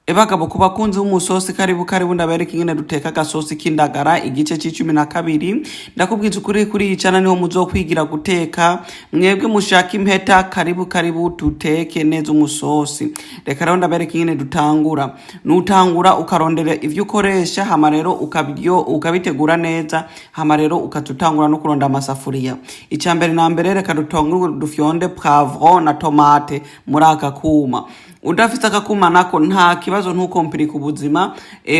Ebagabo ku bakunzi b'umusosi karibu ndabereka ingene duteka agasosi k'indagara igice c'12 ndakubwiza ukuri kuri icana niho muzokwigira guteka mwebwe mushaka impeta karibu tuteke neza umusosi. Reka rero ndabereka ingene dutangura. Nutangura ukarondera ivyo ukoresha hama rero ukabitegura neza hama rero ukatutangura no kuronda amasafuriya. Icambere na mbere reka dutangure dufyonde poivron na tomate muri aka kuma. Udafite akakuma nako nta kibazo ntukompirika ubuzima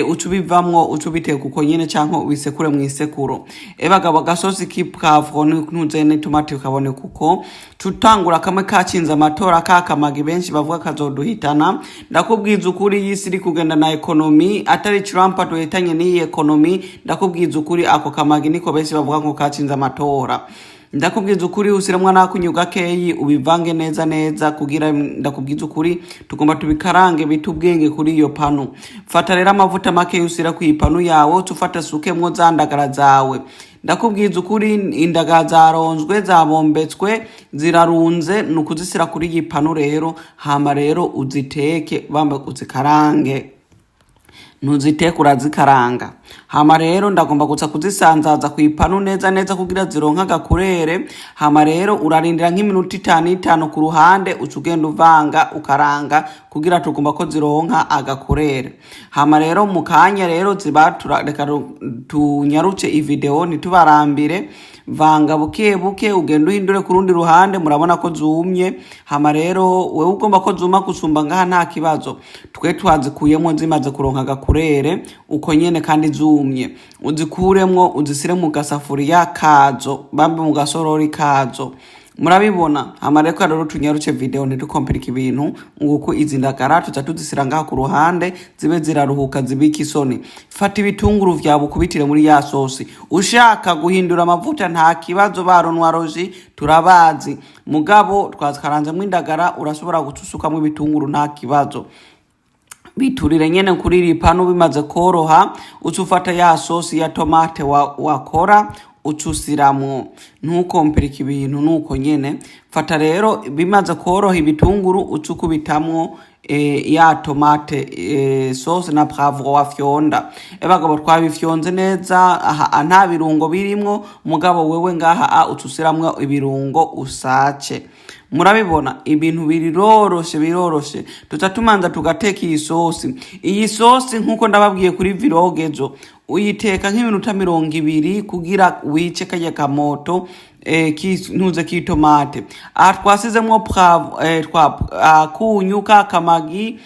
ucubivamwo ucubiteka uko nyene canke ubisekure mu isekuro. Ebagabo gasosi k'poivron ntuzene tomate ukabone kuko tutangura kamwe kacinza amatora kakamagi benshi bavuga kazoduhitana. Ndakubwiza ukuri yisi iri kugenda na economy atari Trump atuhetanye ni economy. Ndakubwiza ukuri ako kamagi niko benshi bavuga ngo kacinza amatora. Ndakubwiza ukuri usiramwa nakunyuga keyi ubivange neza kugira ndakubwiza ukuri tugomba tubikarange bitubwenge kuri iyo panu. Fata rero amavuta make usira ku ipanu yawe tufata sukemwo zandagara zawe. Ndakubwiza ukuri indagara zaronzwe zabombetswe zirarunze nukuzisira kuri iyi panu rero hama rero uziteke bamba uzikarange. Ntuziteke urazikaranga hama rero ndagomba gusa kuzisanzaza ku ipanu neza kugira zironka gakurere. Hama rero urarindira nk'iminota 5 ku ruhande ucugenda uvanga ukaranga kugira tugomba ko zironka agakurere. Hama rero mukanya rero zibatura reka tunyaruce ivideo nitubarambire vanga buke ugenda uhindure ku rundi ruhande murabona ko zumye. Hama rero wewe ugomba ko zuma gusumba ngaha nta kibazo twe twazikuyemo zimaze kuronka gakurere uko nyene kandi zumye uzikuremwo uzisire mu gasafuriya kazo bambe mu gasorori kazo murabibona. Hama rero tunyaruce video ntidukompirika ibintu nguko izi ndagara tuza tuzisira ngaha ku ruhande zibe ziraruhuka zibika isoni. Fata ibitunguru vyawe ukubitire muri ya sosi. Ushaka guhindura amavuta nta kibazo baronwa roji turabazi mugabo twazikaranzemwe indagara urashobora gutusukamwe ibitunguru nta kibazo. Biturire nyene kuri iri panu bimaze koroha ucufata ya sosi ya tomate wakora ucusiramwo ntukompirika ibintu nuko nyene. Fata rero bimaze koroha ibitunguru ucukubitamwo ya tomate sauce na poivron wafyonda. Ebagabo twabifyonze neza nta birungo birimwo mugabo wewe ngaha ucusiramwo ibirungo usace. Murabibona ibintu biroroshe tutatumanza tugateka iyi sosi. Iyi sosi nkuko ndababwiye kuri vlogezo uyiteka nk'iminota 20 kugira wice kajya kamoto ntuze k'itomate. Twasizemwo kunyuka kamagi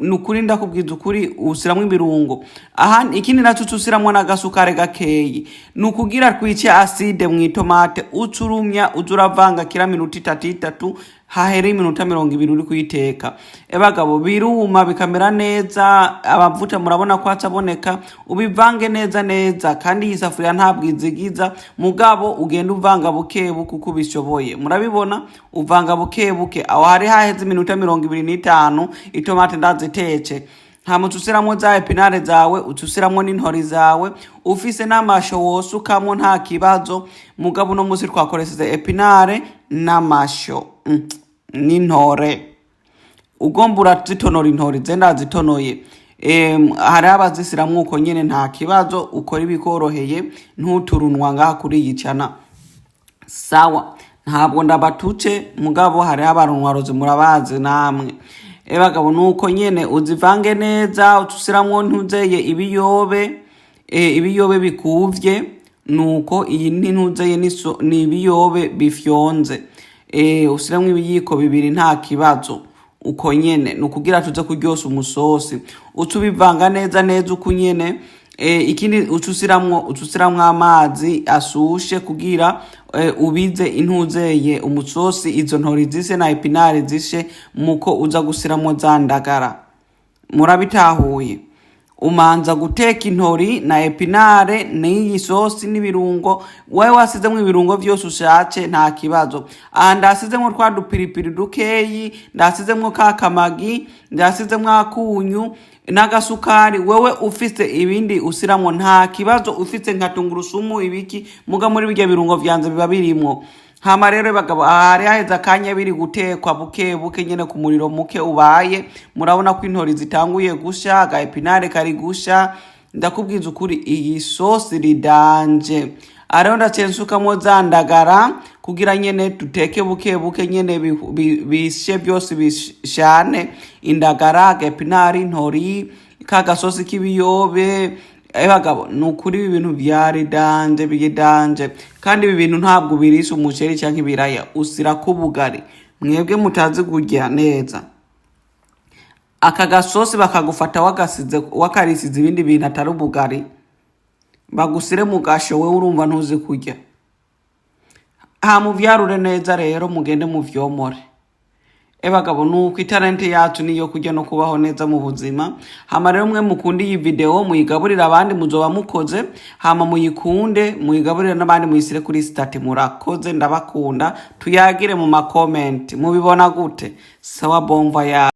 nukuri ndakubwiza ukuri usiramwe ibirungo. Aha ikindi naco usiramwe nagasukare gakeyi nukugira twice acide mu itomate ucurumya uzuravanga kira minota 3 hahere iminota 20 uri kuyiteka. Ebagabo biruma bikamera neza abavuta murabona ko acaboneka ubivange neza kandi yisafuriya ntabwizigiza mugabo ugenda uvanga buke kuko bishoboye. Murabibona uvanga buke aho hari haheze iminota 25 itomate ndazitece. Hama ucusiramwo za epinare zawe ucusiramwo n'intori zawe ufise n'amasho wosukamwo nta kibazo mugabo no musi twakoreseze epinare n'amasho n'intore. Ugomba urazitonora intori zenda zitonoye hari abazisiramwo uko nyene nta kibazo ukora ibikoroheye ntuturunwa ngaha kuri yicana sawa. Ntabwo ndabatuce mugabo hari abarunwa rozi murabazi namwe. Ebagabo nuko nyene uzivange neza utusiramwo ntuzeye ibiyobe bikuvye nuko iyi ntuzeye ni ibiyobe bifyonze. Usiramwo ibiyiko 2 nta kibazo uko nyene nukugira tuze kuryosa umusosi ucubivanga neza uko nyene. Ikindi ucusiramwo amazi asushe kugira ubize intuzeye umusosi izo ntori zise na epinare zishe muko uza gusiramwo zandagara. Murabitahuye umanza guteka intori na epinare n'iyi sosi n'ibirungo wewe wasizemwo ibirungo vyose ushace nta kibazo. Ndasizemwo twadupiripiri dukeyi ndasizemwo kakamagi ndasizemwo akunyu n'agasukari. Wewe ufise ibindi usiramwo nta kibazo ufise nka tungurusumu ibiki muga muri bijya birungo vyanze biba birimwo. hama rero bagabo hari haheza akanya biri gutekwa buke buke nyene ku muriro muke ubaye, murabona ko intori zitanguye gusha, aga epinare kari gusha. Ndakubwiza ukuri iyi sosi ridanje. Areo ndacensukamwo za ndagara kugira nyene duteke buke buke nyene bishe byose bishane, indagara, aga epinare, intori, ka gasosi k'ibiyobe. Bagabo nukuri ibi bintu byaridanje bigidanje, kandi ibi bintu ntabwo birisha umuceri cyangwa ibiraya, usira kubugari. Mwebwe mutazi kurya neza, aka gasosi bakagufata wakarisize ibindi bintu atari ubugari, bagusire mu gasho, wewe urumva ntuzi kurya. Muvyarure neza rero, mugende muvyomore. Bagabo nuko italente yacu niyo kurya no kubaho neza mu buzima. Hama rero mwe mukundi iyi video muyigaburira abandi, muzoba mukoze. Hama muyikunde, muyigaburira n'abandi, muyisire kuri stat. Murakoze, ndabakunda. Tuyagire mu ma comment mubibona gute. Sawa, bomba ya